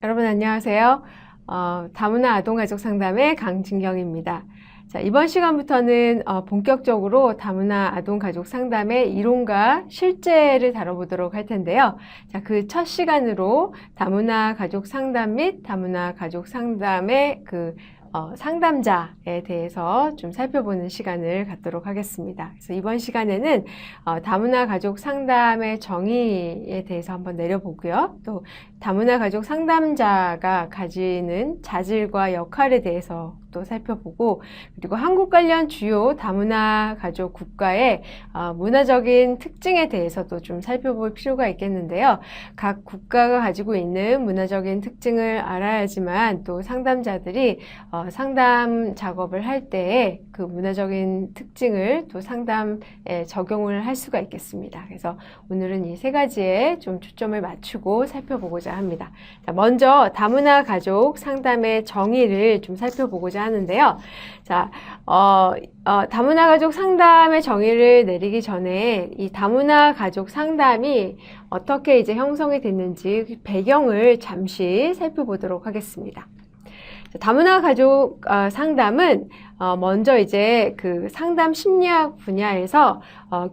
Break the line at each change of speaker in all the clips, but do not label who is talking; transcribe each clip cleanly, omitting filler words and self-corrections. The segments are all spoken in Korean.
여러분 안녕하세요. 다문화 아동가족 상담의 강진경입니다. 자, 이번 시간부터는 본격적으로 다문화 아동가족 상담의 이론과 실제를 다뤄보도록 할 텐데요. 자, 그 첫 시간으로 다문화 가족 상담 및 다문화 가족 상담의 상담자에 대해서 좀 살펴보는 시간을 갖도록 하겠습니다. 그래서 이번 시간에는 다문화 가족 상담의 정의에 대해서 한번 내려보고요. 또 다문화 가족 상담자가 가지는 자질과 역할에 대해서 또 살펴보고, 그리고 한국 관련 주요 다문화 가족 국가의 문화적인 특징에 대해서도 좀 살펴볼 필요가 있겠는데요. 각 국가가 가지고 있는 문화적인 특징을 알아야지만 또 상담자들이 상담 작업을 할 때에 그 문화적인 특징을 또 상담에 적용을 할 수가 있겠습니다. 그래서 오늘은 이 세 가지에 좀 초점을 맞추고 살펴보고자 합니다. 자, 먼저 다문화 가족 상담의 정의를 좀 살펴보고자 하는데요. 자, 다문화 가족 상담의 정의를 내리기 전에 이 다문화 가족 상담이 어떻게 이제 형성이 됐는지 배경을 잠시 살펴보도록 하겠습니다. 다문화 가족 상담은 먼저 이제 그 상담 심리학 분야에서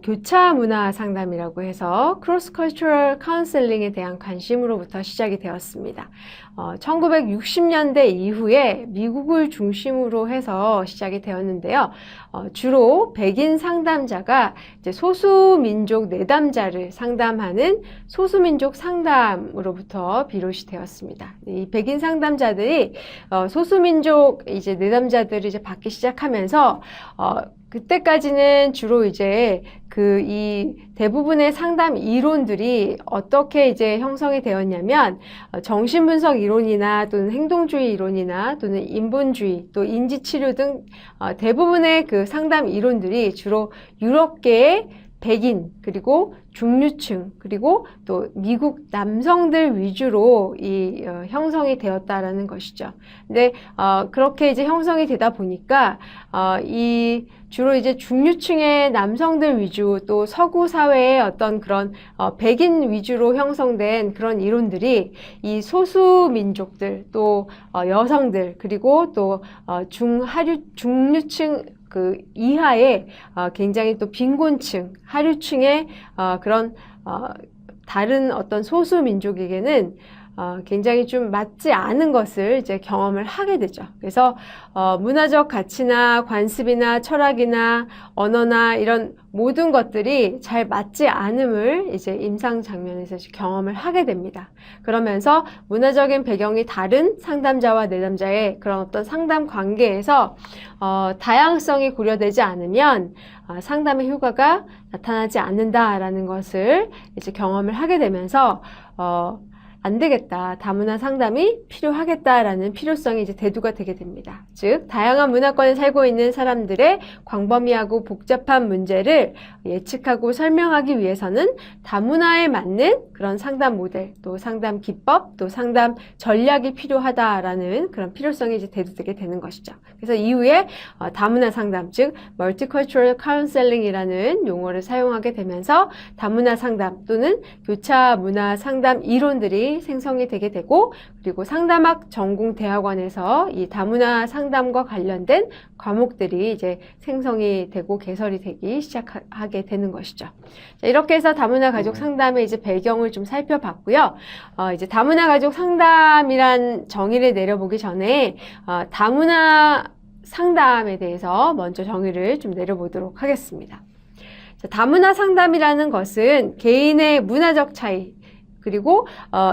교차 문화 상담이라고 해서 크로스 컬처럴 카운셀링에 대한 관심으로부터 시작이 되었습니다. 1960년대 이후에 미국을 중심으로 해서 시작이 되었는데요. 주로 백인 상담자가 이제 소수민족 내담자를 상담하는 소수민족 상담으로부터 비롯이 되었습니다. 이 백인 상담자들이 소수민족 이제 내담자들이 이제 받기 시작하면서 그때까지는 주로 이제 이 대부분의 상담 이론들이 어떻게 이제 형성이 되었냐면 정신분석 이론이나 또는 행동주의 이론이나 또는 인본주의 또 인지치료 등 대부분의 그 상담 이론들이 주로 유럽계의 백인 그리고 중류층 그리고 또 미국 남성들 위주로 형성이 되었다라는 것이죠. 근데 그렇게 이제 형성이 되다 보니까 주로 이제 중류층의 남성들 위주 또 서구 사회의 어떤 그런 백인 위주로 형성된 그런 이론들이 이 소수 민족들 또 여성들 그리고 또 중류층 그 이하의 굉장히 또 빈곤층, 하류층의 그런 다른 어떤 소수 민족에게는 굉장히 좀 맞지 않은 것을 이제 경험을 하게 되죠. 그래서 문화적 가치나 관습이나 철학이나 언어나 이런 모든 것들이 잘 맞지 않음을 이제 임상 장면에서 경험을 하게 됩니다. 그러면서 문화적인 배경이 다른 상담자와 내담자의 그런 어떤 상담 관계에서 다양성이 고려되지 않으면 상담의 효과가 나타나지 않는다라는 것을 이제 경험을 하게 되면서 안 되겠다. 다문화 상담이 필요하겠다라는 필요성이 이제 대두가 되게 됩니다. 즉, 다양한 문화권에 살고 있는 사람들의 광범위하고 복잡한 문제를 예측하고 설명하기 위해서는 다문화에 맞는 그런 상담 모델, 또 상담 기법, 또 상담 전략이 필요하다라는 그런 필요성이 이제 대두되게 되는 것이죠. 그래서 이후에 다문화 상담, 즉, 멀티컬처럴 카운셀링이라는 용어를 사용하게 되면서 다문화 상담 또는 교차 문화 상담 이론들이 생성이 되게 되고, 그리고 상담학 전공 대학원에서 이 다문화 상담과 관련된 과목들이 이제 생성이 되고 개설이 되기 시작하게 되는 것이죠. 자, 이렇게 해서 다문화 가족 상담의 이제 배경을 좀 살펴봤고요. 이제 다문화 가족 상담이란 정의를 내려보기 전에 다문화 상담에 대해서 먼저 정의를 좀 내려보도록 하겠습니다. 자, 다문화 상담이라는 것은 개인의 문화적 차이 그리고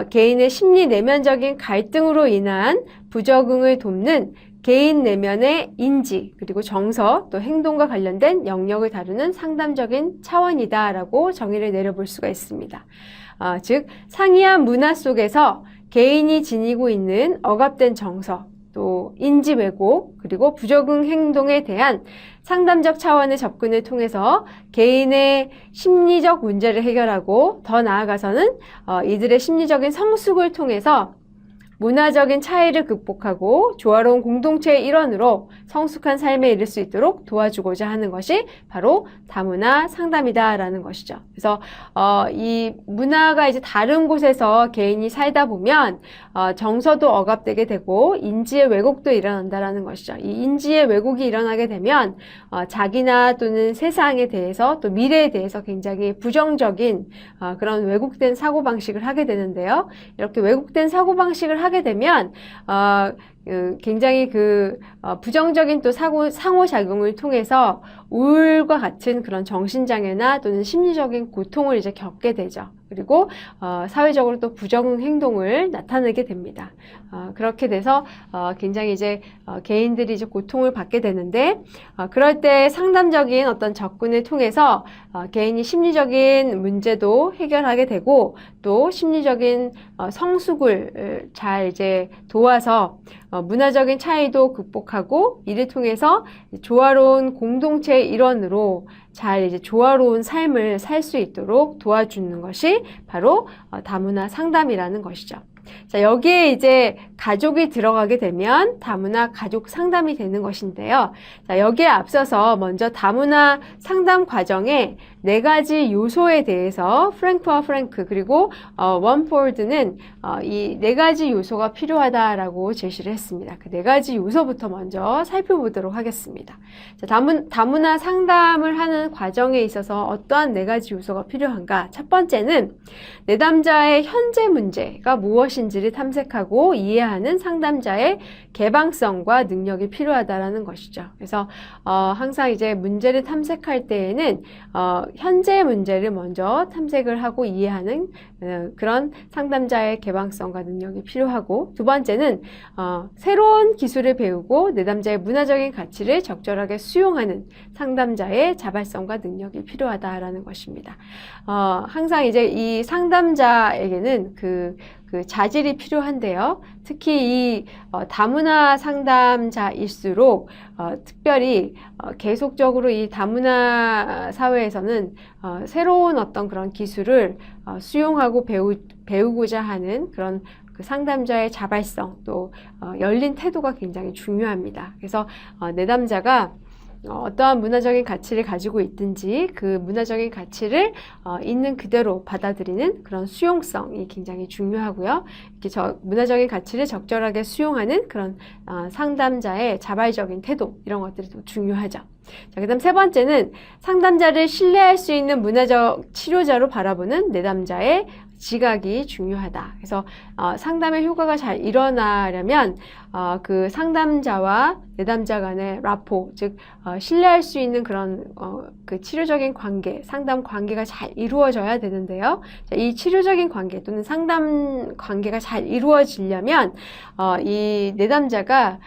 개인의 심리 내면적인 갈등으로 인한 부적응을 돕는 개인 내면의 인지 그리고 정서 또 행동과 관련된 영역을 다루는 상담적인 차원이다라고 정의를 내려볼 수가 있습니다. 즉 상이한 문화 속에서 개인이 지니고 있는 억압된 정서 또 인지 왜곡 그리고 부적응 행동에 대한 상담적 차원의 접근을 통해서 개인의 심리적 문제를 해결하고 더 나아가서는 이들의 심리적인 성숙을 통해서 문화적인 차이를 극복하고 조화로운 공동체의 일원으로 성숙한 삶에 이를 수 있도록 도와주고자 하는 것이 바로 다문화 상담이다라는 것이죠. 그래서 이 문화가 이제 다른 곳에서 개인이 살다 보면 정서도 억압되게 되고 인지의 왜곡도 일어난다라는 것이죠. 이 인지의 왜곡이 일어나게 되면 자기나 또는 세상에 대해서 또 미래에 대해서 굉장히 부정적인 그런 왜곡된 사고방식을 하게 되는데요. 이렇게 왜곡된 사고방식을 하게 되면 굉장히 부정적인 또 상호작용을 통해서 우울과 같은 그런 정신장애나 또는 심리적인 고통을 이제 겪게 되죠. 그리고 사회적으로 또 부정 행동을 나타내게 됩니다. 그렇게 돼서 굉장히 이제 개인들이 이제 고통을 받게 되는데 그럴 때 상담적인 어떤 접근을 통해서 개인이 심리적인 문제도 해결하게 되고 또 심리적인 성숙을 잘 이제 도와서 문화적인 차이도 극복하고 이를 통해서 조화로운 공동체의 일원으로 잘 이제 조화로운 삶을 살 수 있도록 도와주는 것이 바로 다문화 상담이라는 것이죠. 자, 여기에 이제 가족이 들어가게 되면 다문화 가족 상담이 되는 것인데요. 자, 여기에 앞서서 먼저 다문화 상담 과정에 4가지 요소에 대해서 프랭크와 프랭크 그리고 원포드는 이 4가지 요소가 필요하다라고 제시를 했습니다. 그 4가지 요소부터 먼저 살펴보도록 하겠습니다. 자, 다문화 상담을 하는 과정에 있어서 어떠한 4가지 요소가 필요한가? 첫 번째는 내담자의 현재 문제가 무엇인지를 탐색하고 이해하는 상담자의 개방성과 능력이 필요하다라는 것이죠. 그래서 항상 이제 문제를 탐색할 때에는 현재 문제를 먼저 탐색을 하고 이해하는 그런 상담자의 개방성과 능력이 필요하고, 두 번째는 새로운 기술을 배우고 내담자의 문화적인 가치를 적절하게 수용하는 상담자의 자발성과 능력이 필요하다라는 것입니다. 항상 이제 이 상담자에게는 그 자질이 필요한데요. 특히 이 다문화 상담자일수록 특별히 계속적으로 이 다문화 사회에서는 새로운 어떤 그런 기술을 수용하고 배우고자 하는 그런 그 상담자의 자발성 또 열린 태도가 굉장히 중요합니다. 그래서 내담자가 어떠한 문화적인 가치를 가지고 있든지 그 문화적인 가치를 있는 그대로 받아들이는 그런 수용성이 굉장히 중요하고요. 이렇게 문화적인 가치를 적절하게 수용하는 그런 상담자의 자발적인 태도, 이런 것들이 또 중요하죠. 자, 그다음 세 번째는 상담자를 신뢰할 수 있는 문화적 치료자로 바라보는 내담자의 지각이 중요하다. 그래서 상담의 효과가 잘 일어나려면 그 상담자와 내담자 간의 라포, 즉 신뢰할 수 있는 그런 그 치료적인 관계, 상담 관계가 잘 이루어져야 되는데요. 자, 이 치료적인 관계 또는 상담 관계가 잘 이루어지려면 이 내담자가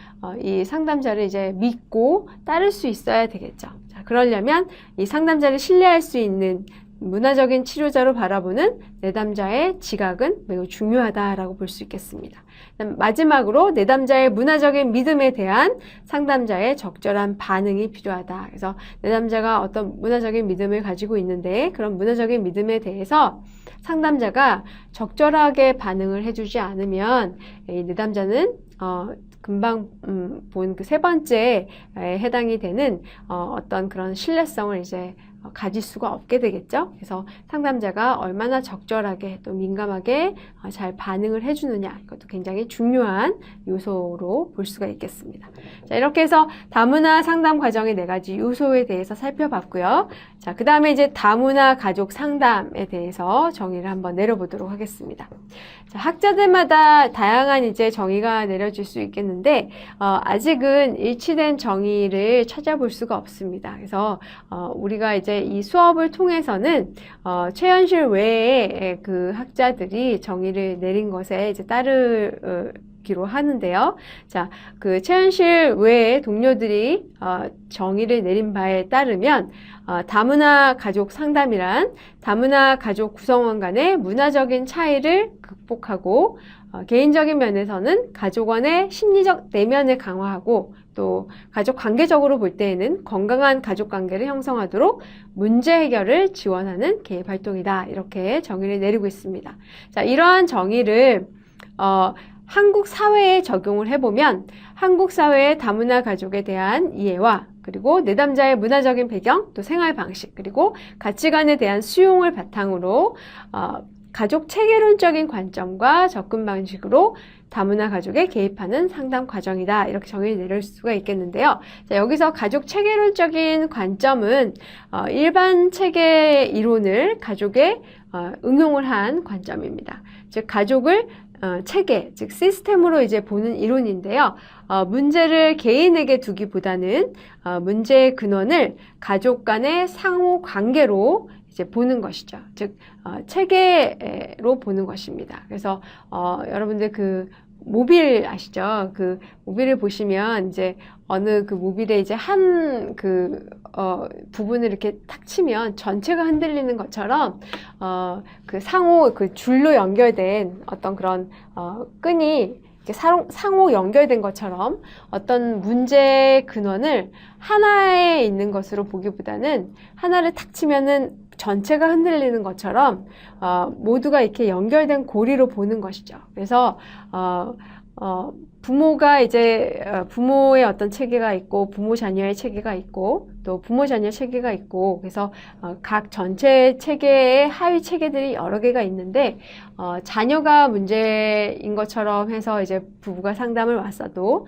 이 상담자를 이제 믿고 따를 수 있어야 되겠죠. 자, 그러려면 이 상담자를 신뢰할 수 있는 문화적인 치료자로 바라보는 내담자의 지각은 매우 중요하다라고 볼 수 있겠습니다. 마지막으로 내담자의 문화적인 믿음에 대한 상담자의 적절한 반응이 필요하다. 그래서 내담자가 어떤 문화적인 믿음을 가지고 있는데 그런 문화적인 믿음에 대해서 상담자가 적절하게 반응을 해주지 않으면 이 내담자는 금방 본 그 세 번째에 해당이 되는 어떤 그런 신뢰성을 이제 가질 수가 없게 되겠죠. 그래서 상담자가 얼마나 적절하게 또 민감하게 잘 반응을 해주느냐, 이것도 굉장히 중요한 요소로 볼 수가 있겠습니다. 자, 이렇게 해서 다문화 상담 과정의 4가지 요소에 대해서 살펴봤고요. 자, 그 다음에 이제 다문화 가족 상담에 대해서 정의를 한번 내려보도록 하겠습니다. 자, 학자들마다 다양한 이제 정의가 내려질 수 있겠는데 아직은 일치된 정의를 찾아볼 수가 없습니다. 그래서 우리가 이제 이 수업을 통해서는 최현실 외에 그 학자들이 정의를 내린 것에 이제 따르기로 하는데요. 자, 그 최현실 외에 동료들이 정의를 내린 바에 따르면 다문화 가족 상담이란 다문화 가족 구성원 간의 문화적인 차이를 극복하고 개인적인 면에서는 가족원의 심리적 내면을 강화하고 또 가족 관계적으로 볼 때에는 건강한 가족 관계를 형성하도록 문제 해결을 지원하는 개입 활동이다. 이렇게 정의를 내리고 있습니다. 자, 이러한 정의를 한국 사회에 적용을 해보면 한국 사회의 다문화 가족에 대한 이해와 그리고 내담자의 문화적인 배경, 또 생활 방식, 그리고 가치관에 대한 수용을 바탕으로 가족 체계론적인 관점과 접근 방식으로 다문화 가족에 개입하는 상담 과정이다. 이렇게 정의를 내릴 수가 있겠는데요. 자, 여기서 가족 체계론적인 관점은 일반 체계 이론을 가족에 응용을 한 관점입니다. 즉 가족을 체계, 즉 시스템으로 이제 보는 이론인데요. 문제를 개인에게 두기보다는 문제의 근원을 가족 간의 상호 관계로 이제 보는 것이죠. 즉 체계로 보는 것입니다. 그래서 여러분들 그 모빌 아시죠? 그 모빌을 보시면 이제 어느 그 모빌에 이제 한 부분을 이렇게 탁 치면 전체가 흔들리는 것처럼 그 상호 그 줄로 연결된 어떤 그런 끈이 이렇게 상호 연결된 것처럼 어떤 문제의 근원을 하나에 있는 것으로 보기보다는 하나를 탁 치면은 전체가 흔들리는 것처럼 모두가 이렇게 연결된 고리로 보는 것이죠. 그래서 부모가 이제 부모의 어떤 체계가 있고 부모 자녀의 체계가 있고 또 부모 자녀 체계가 있고 그래서 각 전체 체계의 하위 체계들이 여러 개가 있는데 자녀가 문제인 것처럼 해서 이제 부부가 상담을 왔어도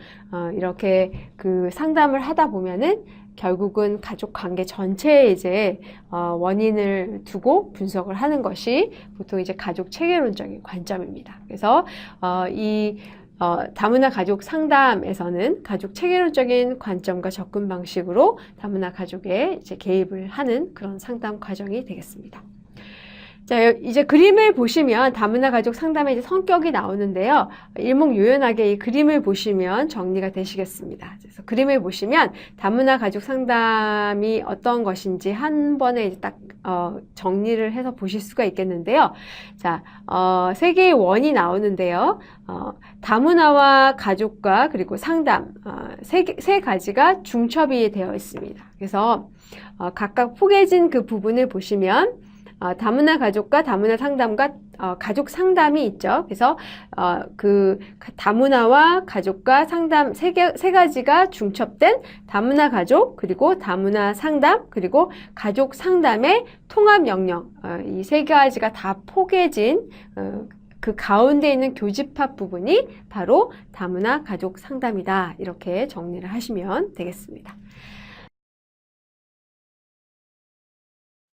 이렇게 그 상담을 하다 보면은 결국은 가족 관계 전체에 이제 원인을 두고 분석을 하는 것이 보통 이제 가족 체계론적인 관점입니다. 그래서 이 다문화 가족 상담에서는 가족 체계론적인 관점과 접근 방식으로 다문화 가족에 이제 개입을 하는 그런 상담 과정이 되겠습니다. 자, 이제 그림을 보시면 다문화 가족 상담의 이제 성격이 나오는데요. 일목요연하게 이 그림을 보시면 정리가 되시겠습니다. 그래서 그림을 보시면 다문화 가족 상담이 어떤 것인지 한 번에 이제 딱 정리를 해서 보실 수가 있겠는데요. 자, 세 개의 원이 나오는데요. 다문화와 가족과 그리고 상담 세 가지가 중첩이 되어 있습니다. 그래서 각각 포개진 그 부분을 보시면 다문화 가족과 다문화 상담과 가족 상담이 있죠. 그래서 그 다문화와 가족과 상담 세 가지가 중첩된 다문화 가족 그리고 다문화 상담 그리고 가족 상담의 통합 영역 이 세 가지가 다 포개진 그 가운데 있는 교집합 부분이 바로 다문화 가족 상담이다. 이렇게 정리를 하시면 되겠습니다.